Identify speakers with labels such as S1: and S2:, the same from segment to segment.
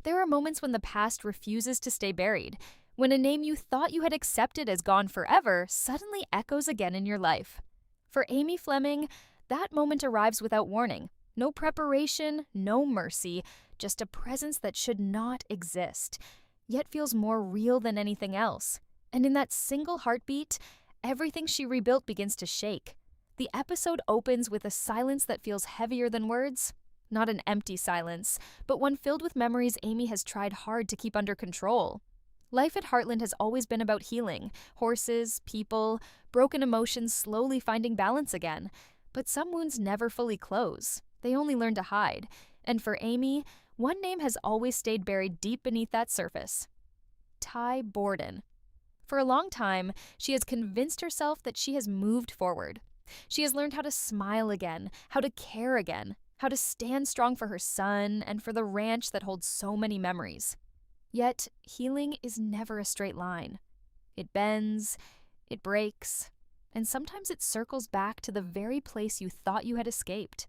S1: There are moments when the past refuses to stay buried, when a name you thought you had accepted as gone forever suddenly echoes again in your life. For Amy Fleming, that moment arrives without warning. No preparation, no mercy, just a presence that should not exist, yet feels more real than anything else. And in that single heartbeat, everything she rebuilt begins to shake. The episode opens with a silence that feels heavier than words. Not an empty silence, but one filled with memories Amy has tried hard to keep under control. Life at Heartland has always been about healing, horses, people, broken emotions slowly finding balance again. But some wounds never fully close. They only learn to hide. And for Amy, one name has always stayed buried deep beneath that surface. Ty Borden. For a long time, she has convinced herself that she has moved forward. She has learned how to smile again, how to care again, how to stand strong for her son and for the ranch that holds so many memories. Yet, healing is never a straight line. It bends, it breaks, and sometimes it circles back to the very place you thought you had escaped.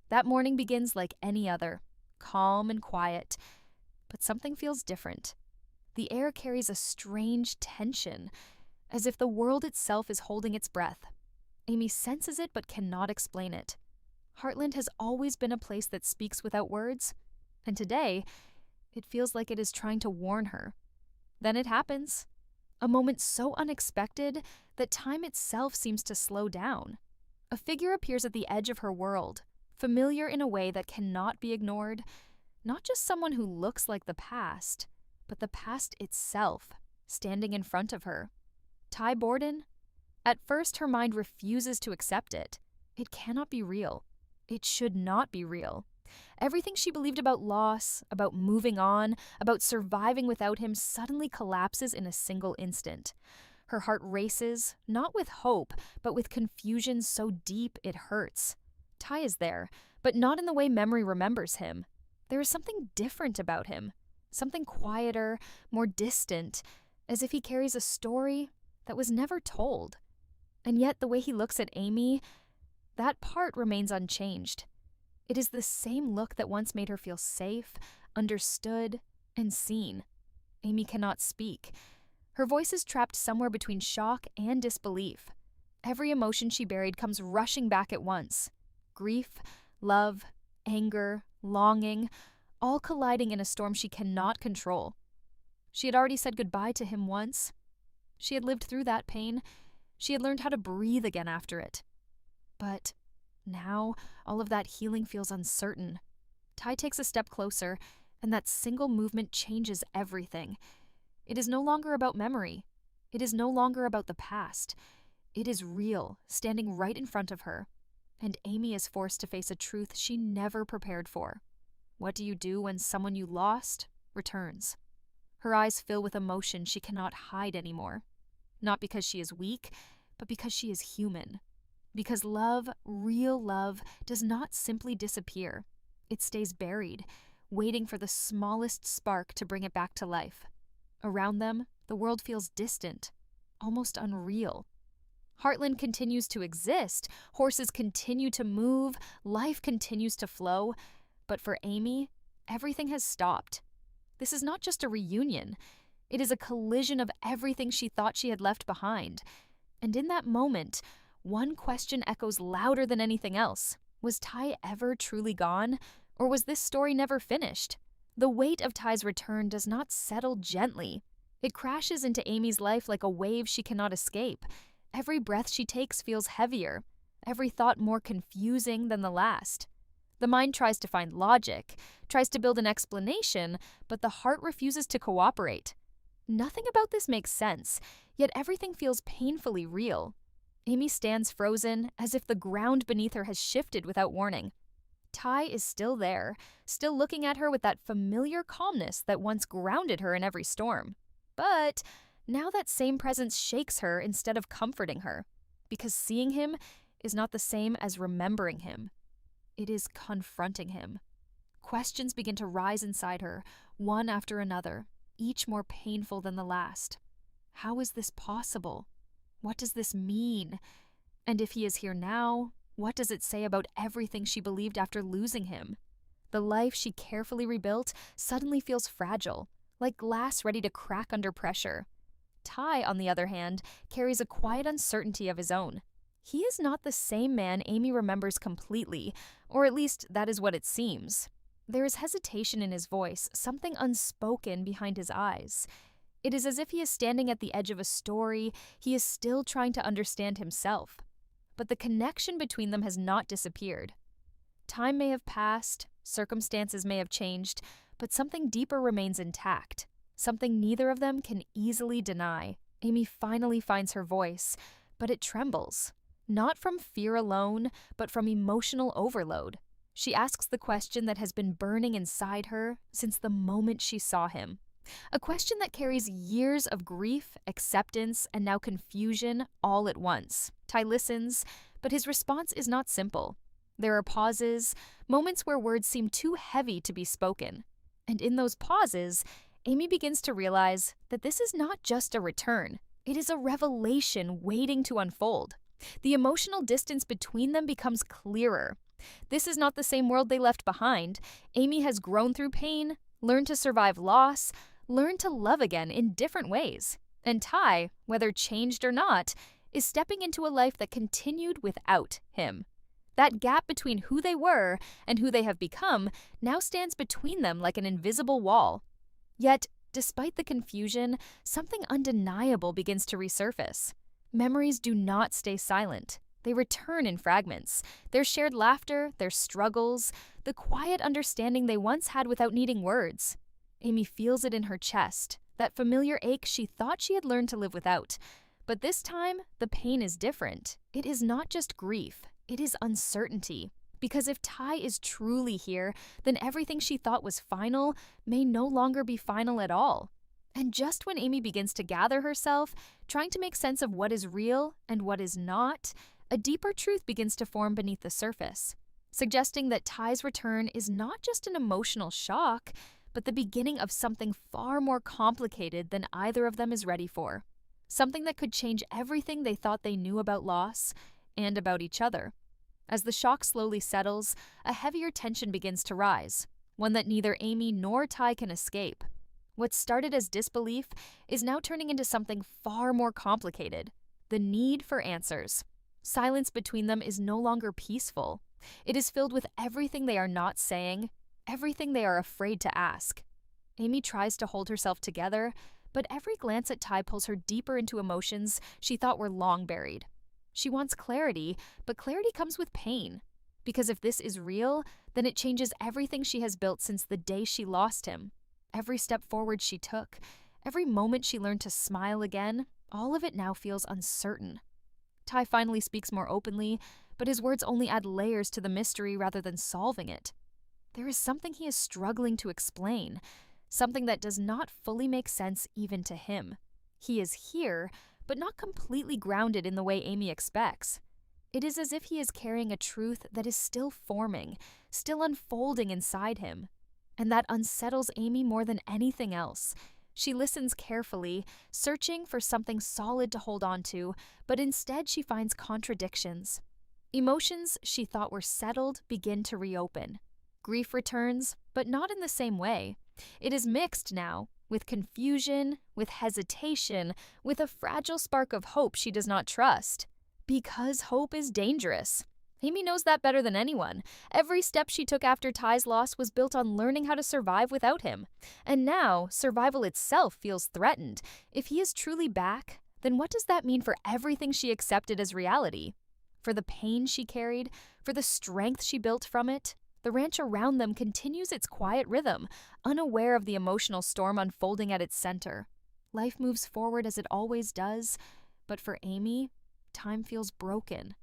S1: That morning begins like any other, calm and quiet, but something feels different. The air carries a strange tension, as if the world itself is holding its breath. Amy senses it but cannot explain it. Heartland has always been a place that speaks without words, and today, it feels like it is trying to warn her. Then it happens. A moment so unexpected that time itself seems to slow down. A figure appears at the edge of her world, familiar in a way that cannot be ignored. Not just someone who looks like the past, but the past itself, standing in front of her. Ty Borden? At first, her mind refuses to accept it. It cannot be real. It should not be real. Everything she believed about loss, about moving on, about surviving without him suddenly collapses in a single instant. Her heart races, not with hope, but with confusion so deep it hurts. Ty is there, but not in the way memory remembers him. There is something different about him, something quieter, more distant, as if he carries a story that was never told. And yet the way he looks at Amy, that part remains unchanged. It is the same look that once made her feel safe, understood, and seen. Amy cannot speak. Her voice is trapped somewhere between shock and disbelief. Every emotion she buried comes rushing back at once. Grief, love, anger, longing, all colliding in a storm she cannot control. She had already said goodbye to him once. She had lived through that pain. She had learned how to breathe again after it. But now, all of that healing feels uncertain. Ty takes a step closer, and that single movement changes everything. It is no longer about memory. It is no longer about the past. It is real, standing right in front of her. And Amy is forced to face a truth she never prepared for. What do you do when someone you lost returns? Her eyes fill with emotion she cannot hide anymore. Not because she is weak, but because she is human. Because love, real love, does not simply disappear. It stays buried, waiting for the smallest spark to bring it back to life. Around them, the world feels distant, almost unreal. Heartland continues to exist, horses continue to move, life continues to flow, but for Amy, everything has stopped. This is not just a reunion. It is a collision of everything she thought she had left behind. And in that moment, one question echoes louder than anything else. Was Ty ever truly gone? Or was this story never finished? The weight of Ty's return does not settle gently. It crashes into Amy's life like a wave she cannot escape. Every breath she takes feels heavier, every thought more confusing than the last. The mind tries to find logic, tries to build an explanation, but the heart refuses to cooperate. Nothing about this makes sense, yet everything feels painfully real. Amy stands frozen, as if the ground beneath her has shifted without warning. Ty is still there, still looking at her with that familiar calmness that once grounded her in every storm. But now that same presence shakes her instead of comforting her, because seeing him is not the same as remembering him. It is confronting him. Questions begin to rise inside her, one after another, each more painful than the last. How is this possible? What does this mean? And if he is here now, what does it say about everything she believed after losing him? The life she carefully rebuilt suddenly feels fragile, like glass ready to crack under pressure. Ty, on the other hand, carries a quiet uncertainty of his own. He is not the same man Amy remembers completely, or at least that is what it seems. There is hesitation in his voice, something unspoken behind his eyes. It is as if he is standing at the edge of a story he is still trying to understand himself. But the connection between them has not disappeared. Time may have passed, circumstances may have changed, but something deeper remains intact, something neither of them can easily deny. Amy finally finds her voice, but it trembles. Not from fear alone, but from emotional overload. She asks the question that has been burning inside her since the moment she saw him. A question that carries years of grief, acceptance, and now confusion all at once. Ty listens, but his response is not simple. There are pauses, moments where words seem too heavy to be spoken. And in those pauses, Amy begins to realize that this is not just a return. It is a revelation waiting to unfold. The emotional distance between them becomes clearer. This is not the same world they left behind. Amy has grown through pain, learned to survive loss, learned to love again in different ways. And Ty, whether changed or not, is stepping into a life that continued without him. That gap between who they were and who they have become now stands between them like an invisible wall. Yet, despite the confusion, something undeniable begins to resurface. Memories do not stay silent. They return in fragments. Their shared laughter, their struggles, the quiet understanding they once had without needing words. Amy feels it in her chest, that familiar ache she thought she had learned to live without. But this time, the pain is different. It is not just grief, it is uncertainty. Because if Ty is truly here, then everything she thought was final may no longer be final at all. And just when Amy begins to gather herself, trying to make sense of what is real and what is not, a deeper truth begins to form beneath the surface, suggesting that Ty's return is not just an emotional shock, but the beginning of something far more complicated than either of them is ready for. Something that could change everything they thought they knew about loss and about each other. As the shock slowly settles, a heavier tension begins to rise, one that neither Amy nor Ty can escape. What started as disbelief is now turning into something far more complicated: the need for answers. Silence between them is no longer peaceful. It is filled with everything they are not saying, everything they are afraid to ask. Amy tries to hold herself together, but every glance at Ty pulls her deeper into emotions she thought were long buried. She wants clarity, but clarity comes with pain. Because if this is real, then it changes everything she has built since the day she lost him. Every step forward she took, every moment she learned to smile again, all of it now feels uncertain. Ty finally speaks more openly, but his words only add layers to the mystery rather than solving it. There is something he is struggling to explain, something that does not fully make sense even to him. He is here, but not completely grounded in the way Amy expects. It is as if he is carrying a truth that is still forming, still unfolding inside him. And that unsettles Amy more than anything else. She listens carefully, searching for something solid to hold on to, but instead she finds contradictions. Emotions she thought were settled begin to reopen. Grief returns, but not in the same way. It is mixed now, with confusion, with hesitation, with a fragile spark of hope she does not trust. Because hope is dangerous. Amy knows that better than anyone. Every step she took after Ty's loss was built on learning how to survive without him. And now, survival itself feels threatened. If he is truly back, then what does that mean for everything she accepted as reality? For the pain she carried, for the strength she built from it? The ranch around them continues its quiet rhythm, unaware of the emotional storm unfolding at its center. Life moves forward as it always does, but for Amy, time feels broken.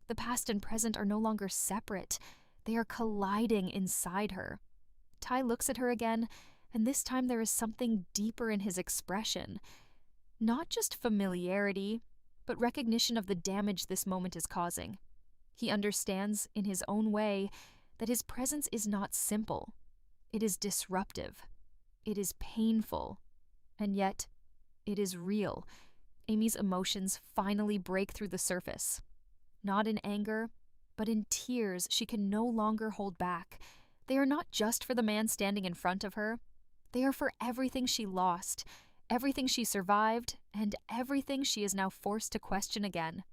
S1: The past and present are no longer separate. They are colliding inside her. Ty looks at her again, and this time there is something deeper in his expression. Not just familiarity, but recognition of the damage this moment is causing. He understands, in his own way, that his presence is not simple. It is disruptive. It is painful. And yet, it is real. Amy's emotions finally break through the surface. Not in anger, but in tears she can no longer hold back. They are not just for the man standing in front of her. They are for everything she lost, everything she survived, and everything she is now forced to question again.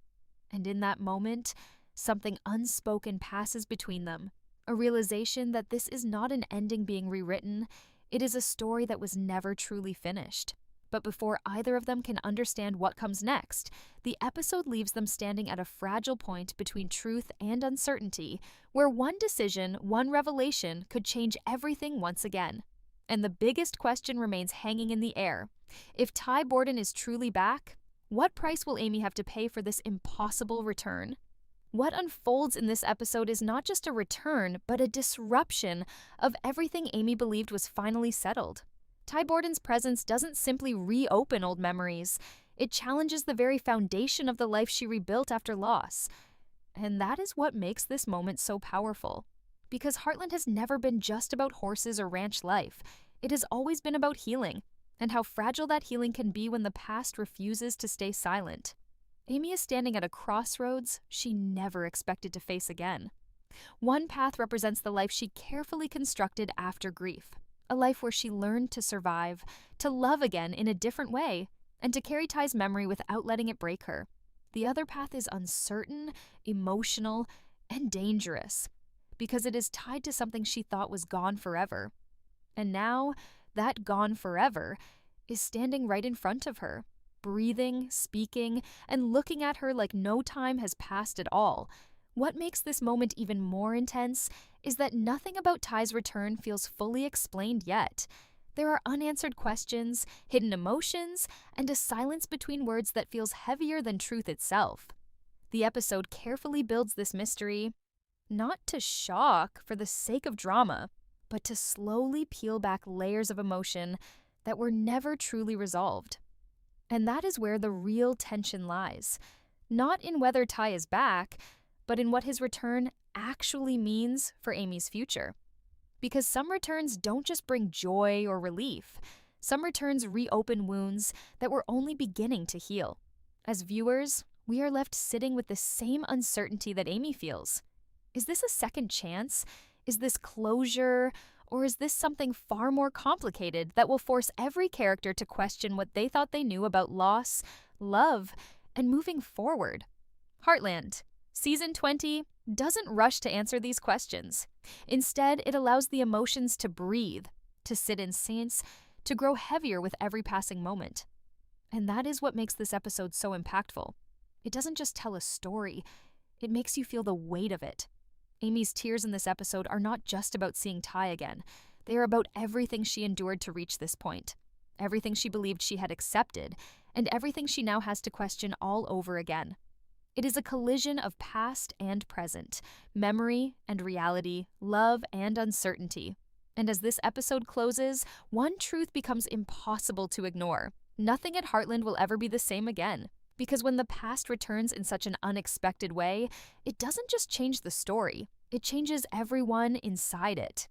S1: And in that moment, something unspoken passes between them, a realization that this is not an ending being rewritten, it is a story that was never truly finished. But before either of them can understand what comes next, the episode leaves them standing at a fragile point between truth and uncertainty, where one decision, one revelation, could change everything once again. And the biggest question remains hanging in the air. If Ty Borden is truly back, what price will Amy have to pay for this impossible return? What unfolds in this episode is not just a return, but a disruption of everything Amy believed was finally settled. Ty Borden's presence doesn't simply reopen old memories, it challenges the very foundation of the life she rebuilt after loss. And that is what makes this moment so powerful. Because Heartland has never been just about horses or ranch life. It has always been about healing, and how fragile that healing can be when the past refuses to stay silent. Amy is standing at a crossroads she never expected to face again. One path represents the life she carefully constructed after grief. A life where she learned to survive, to love again in a different way, and to carry Ty's memory without letting it break her. The other path is uncertain, emotional, and dangerous, because it is tied to something she thought was gone forever. And now, that gone forever is standing right in front of her, breathing, speaking, and looking at her like no time has passed at all. What makes this moment even more intense is that nothing about Ty's return feels fully explained yet. There are unanswered questions, hidden emotions, and a silence between words that feels heavier than truth itself. The episode carefully builds this mystery, not to shock for the sake of drama, but to slowly peel back layers of emotion that were never truly resolved. And that is where the real tension lies, not in whether Ty is back, but in what his return actually means for Amy's future. Because some returns don't just bring joy or relief. Some returns reopen wounds that were only beginning to heal. As viewers, we are left sitting with the same uncertainty that Amy feels. Is this a second chance? Is this closure? Or is this something far more complicated that will force every character to question what they thought they knew about loss, love, and moving forward? Heartland, Season 20, doesn't rush to answer these questions. Instead, it allows the emotions to breathe, to sit in silence, to grow heavier with every passing moment. And that is what makes this episode so impactful. It doesn't just tell a story, it makes you feel the weight of it. Amy's tears in this episode are not just about seeing Ty again. They are about everything she endured to reach this point, everything she believed she had accepted, and everything she now has to question all over again. It is a collision of past and present, memory and reality, love and uncertainty. And as this episode closes, one truth becomes impossible to ignore. Nothing at Heartland will ever be the same again. Because when the past returns in such an unexpected way, it doesn't just change the story, it changes everyone inside it.